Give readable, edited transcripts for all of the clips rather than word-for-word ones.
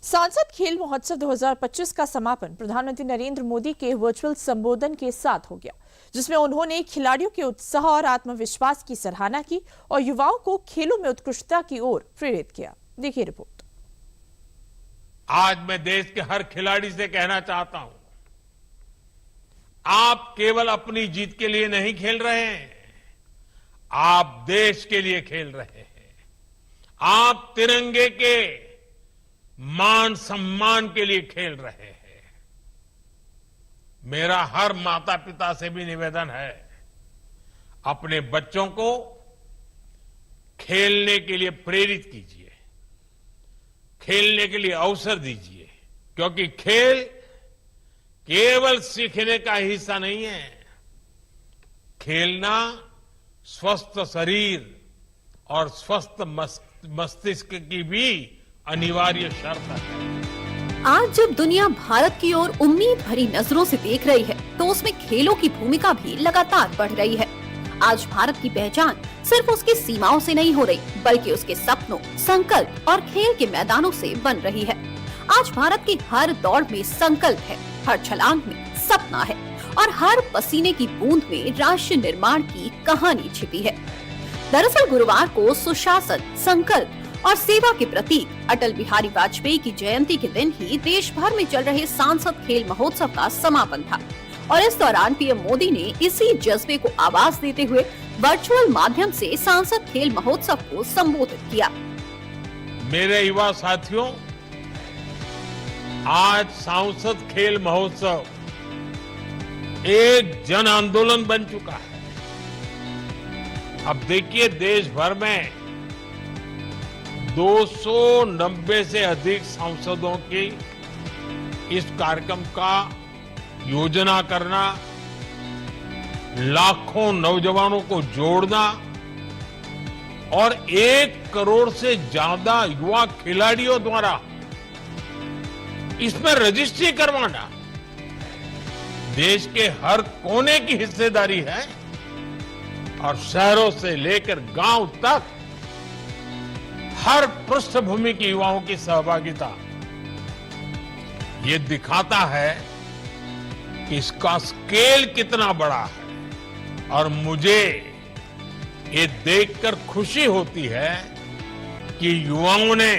सांसद खेल महोत्सव 2025 का समापन प्रधानमंत्री नरेंद्र मोदी के वर्चुअल संबोधन के साथ हो गया, जिसमें उन्होंने खिलाड़ियों के उत्साह और आत्मविश्वास की सराहना की और युवाओं को खेलों में उत्कृष्टता की ओर प्रेरित किया। देखिए रिपोर्ट। आज मैं देश के हर खिलाड़ी से कहना चाहता हूं, आप केवल अपनी जीत के लिए नहीं खेल रहे हैं, आप देश के लिए खेल रहे हैं। आप तिरंगे के मान सम्मान के लिए खेल रहे हैं। मेरा हर माता पिता से भी निवेदन है, अपने बच्चों को खेलने के लिए प्रेरित कीजिए, खेलने के लिए अवसर दीजिए, क्योंकि खेल केवल सीखने का हिस्सा नहीं है। खेलना स्वस्थ शरीर और स्वस्थ मस्तिष्क की भी अनिवार्य शर्त है। आज जब दुनिया भारत की ओर उम्मीद भरी नजरों से देख रही है, तो उसमें खेलों की भूमिका भी लगातार बढ़ रही है। आज भारत की पहचान सिर्फ उसकी सीमाओं से नहीं हो रही, बल्कि उसके सपनों, संकल्प और खेल के मैदानों से बन रही है। आज भारत की हर दौड़ में संकल्प है, हर छलांग में सपना है और हर पसीने की बूंद में राष्ट्र निर्माण की कहानी छिपी है। दरअसल गुरुवार को सुशासन, संकल्प और सेवा के प्रतीक अटल बिहारी वाजपेयी की जयंती के दिन ही देश भर में चल रहे सांसद खेल महोत्सव का समापन था और इस दौरान पीएम मोदी ने इसी जज्बे को आवाज देते हुए वर्चुअल माध्यम से सांसद खेल महोत्सव को संबोधित किया। मेरे युवा साथियों, आज सांसद खेल महोत्सव एक जन आंदोलन बन चुका है। अब देखिए, देश भर में 290 से अधिक सांसदों की इस कार्यक्रम का योजना करना, लाखों नौजवानों को जोड़ना और 1 करोड़ से ज्यादा युवा खिलाड़ियों द्वारा इसमें रजिस्ट्री करवाना देश के हर कोने की हिस्सेदारी है और शहरों से लेकर गांव तक हर पृष्ठभूमि के युवाओं की सहभागिता ये दिखाता है कि इसका स्केल कितना बड़ा है। और मुझे ये देखकर खुशी होती है कि युवाओं ने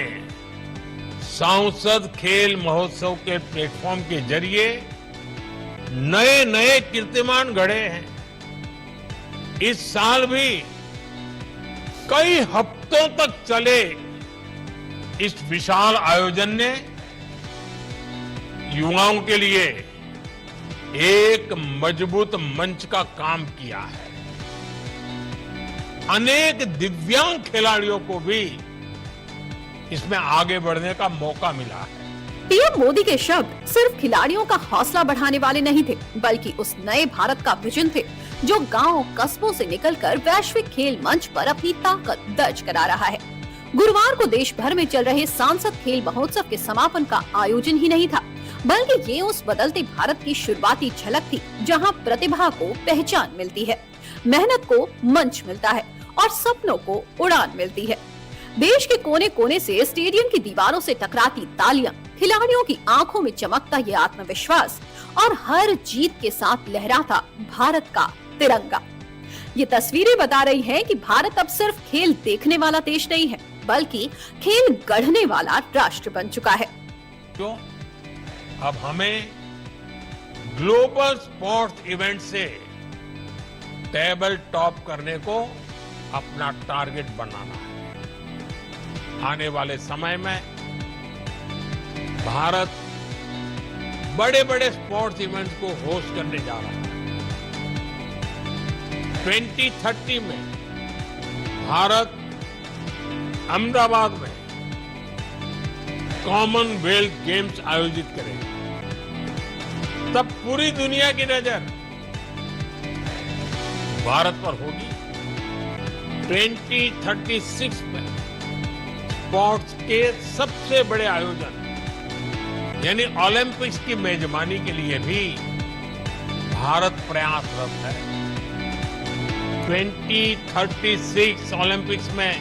सांसद खेल महोत्सव के प्लेटफॉर्म के जरिए नए नए कीर्तिमान गढ़े हैं। इस साल भी कई हफ्तों तक चले इस विशाल आयोजन ने युवाओं के लिए एक मजबूत मंच का काम किया है। अनेक दिव्यांग खिलाड़ियों को भी इसमें आगे बढ़ने का मौका मिला है। पीएम मोदी के शब्द सिर्फ खिलाड़ियों का हौसला बढ़ाने वाले नहीं थे, बल्कि उस नए भारत का विजन थे जो गांव कस्बों से निकलकर वैश्विक खेल मंच पर अपनी ताकत दर्ज करा रहा है। गुरुवार को देश भर में चल रहे सांसद खेल महोत्सव के समापन का आयोजन ही नहीं था, बल्कि ये उस बदलते भारत की शुरुआती झलक थी, जहां प्रतिभा को पहचान मिलती है, मेहनत को मंच मिलता है और सपनों को उड़ान मिलती है। देश के कोने कोने से स्टेडियम की दीवारों से टकराती तालियां, खिलाड़ियों की आंखों में चमकता ये आत्मविश्वास और हर जीत के साथ लहराता भारत का तिरंगा। ये तस्वीरें बता रही हैं कि भारत अब सिर्फ खेल देखने वाला देश नहीं है, बल्कि खेल गढ़ने वाला राष्ट्र बन चुका है। क्यों? अब हमें ग्लोबल स्पोर्ट्स इवेंट से टेबल टॉप करने को अपना टारगेट बनाना है। आने वाले समय में भारत बड़े बड़े स्पोर्ट्स इवेंट्स को होस्ट करने जा रहा है। 2030 में भारत अहमदाबाद में कॉमनवेल्थ गेम्स आयोजित करेगा। तब पूरी दुनिया की नजर भारत पर होगी। 2036 में स्पोर्ट्स के सबसे बड़े आयोजन यानी ओलंपिक्स की मेजबानी के लिए भी भारत प्रयासरत है। 2036 ओलंपिक्स में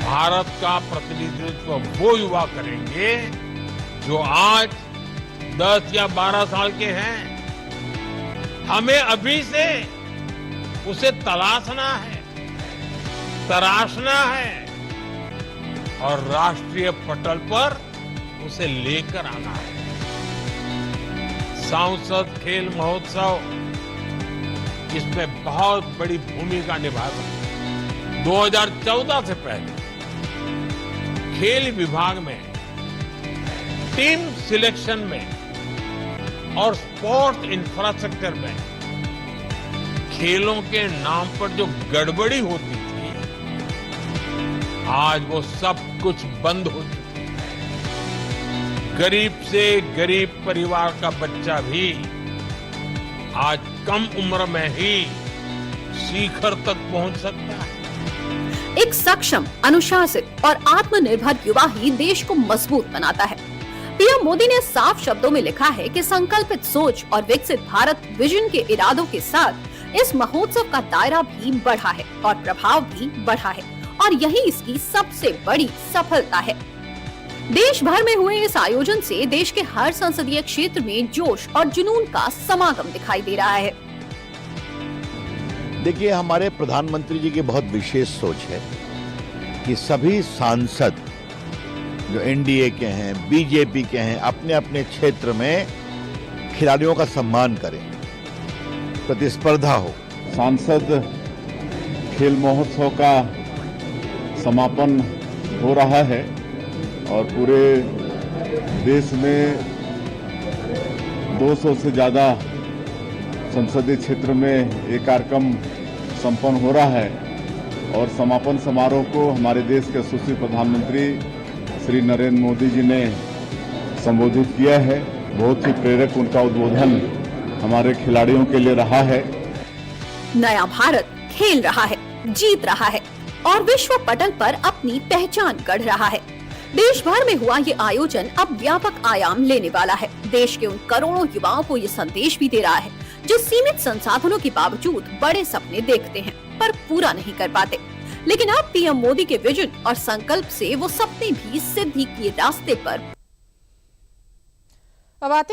भारत का प्रतिनिधित्व वो युवा करेंगे जो आज 10 या 12 साल के हैं। हमें अभी से उसे तलाशना है, तराशना है और राष्ट्रीय पटल पर उसे लेकर आना है। सांसद खेल महोत्सव इसमें बहुत बड़ी भूमिका निभा सकता है। 2014 से पहले खेल विभाग में टीम सिलेक्शन में और स्पोर्ट्स इंफ्रास्ट्रक्चर में खेलों के नाम पर जो गड़बड़ी होती थी, आज वो सब कुछ बंद हो चुकी है। गरीब से गरीब परिवार का बच्चा भी आज कम उम्र में ही शिखर तक पहुंच सकता है। एक सक्षम, अनुशासित और आत्मनिर्भर युवा ही देश को मजबूत बनाता है। पीएम मोदी ने साफ शब्दों में लिखा है कि संकल्पित सोच और विकसित भारत विजन के इरादों के साथ इस महोत्सव का दायरा भी बढ़ा है और प्रभाव भी बढ़ा है, और यही इसकी सबसे बड़ी सफलता है। देश भर में हुए इस आयोजन से देश के हर संसदीय क्षेत्र में जोश और जुनून का समागम दिखाई दे रहा है। देखिए, हमारे प्रधानमंत्री जी की बहुत विशेष सोच है कि सभी सांसद जो एनडीए के हैं, बीजेपी के हैं, अपने अपने क्षेत्र में खिलाड़ियों का सम्मान करें, प्रतिस्पर्धा हो। सांसद खेल महोत्सव का समापन हो रहा है और पूरे देश में 200 से ज़्यादा संसदीय क्षेत्र में ये कार्यक्रम संपन्न हो रहा है और समापन समारोह को हमारे देश के यशस्वी प्रधानमंत्री श्री नरेंद्र मोदी जी ने संबोधित किया है। बहुत ही प्रेरक उनका उद्बोधन हमारे खिलाड़ियों के लिए रहा है। नया भारत खेल रहा है, जीत रहा है और विश्व पटल पर अपनी पहचान गढ़ रहा है। देश भर में हुआ ये आयोजन अब व्यापक आयाम लेने वाला है। देश के उन करोड़ों युवाओं को ये संदेश भी दे रहा है जो सीमित संसाधनों के बावजूद बड़े सपने देखते हैं पर पूरा नहीं कर पाते। लेकिन अब पीएम मोदी के विजन और संकल्प से वो सपने भी सिद्धि के रास्ते पर। अब आते हैं